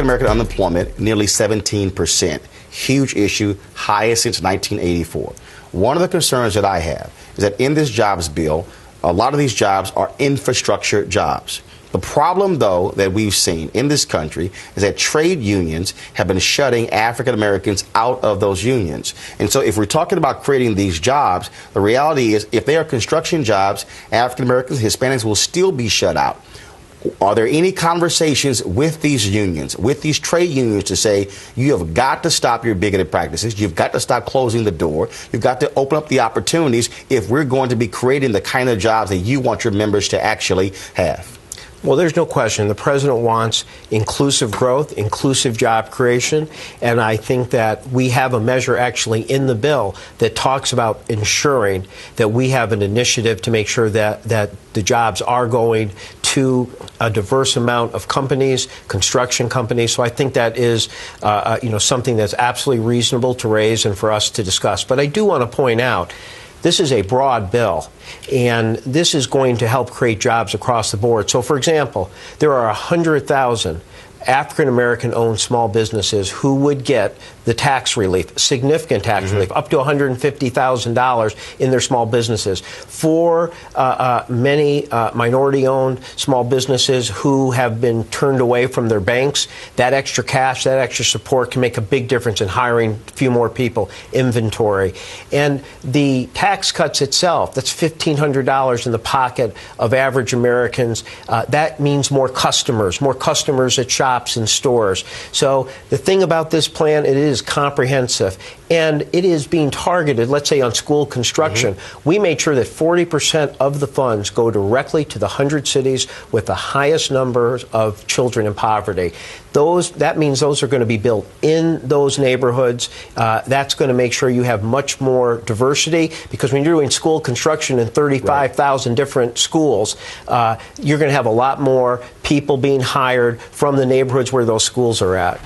African-American unemployment, nearly 17%. Huge issue, highest since 1984. One of the concerns that I have is that in this jobs bill, a lot of these jobs are infrastructure jobs. The problem, though, that we've seen in this country is that trade unions have been shutting African Americans out of those unions. And so if we're talking about creating these jobs, the reality is if they are construction jobs, African Americans, Hispanics will still be shut out. Are there any conversations with these unions, with these trade unions to say, you have got to stop your bigoted practices, you've got to stop closing the door, you've got to open up the opportunities if we're going to be creating the kind of jobs that you want your members to actually have? Well, there's no question. The president wants inclusive growth, inclusive job creation, and I think that we have a measure actually in the bill that talks about ensuring that we have an initiative to make sure that the jobs are going to a diverse amount of companies, construction companies. So I think that is something that's absolutely reasonable to raise and for us to discuss. But I do want to point out, this is a broad bill, and this is going to help create jobs across the board. So, for example, there are 100,000 African-American owned small businesses who would get the tax relief, significant tax relief, up to $150,000 in their small businesses. For many minority-owned small businesses who have been turned away from their banks, that extra cash, that extra support can make a big difference in hiring a few more people, inventory. And the tax cuts itself, that's $1,500 in the pocket of average Americans. That means more customers at shops and stores. So the thing about this plan, it is comprehensive, and it is being targeted, let's say, on school construction. We made sure that 40% of the funds go directly to the 100 cities with the highest numbers of children in poverty. That means those are going to be built in those neighborhoods. That's going to make sure you have much more diversity, because when you're doing school construction in 35,000 different schools, you're going to have a lot more people being hired from the neighborhoods where those schools are at.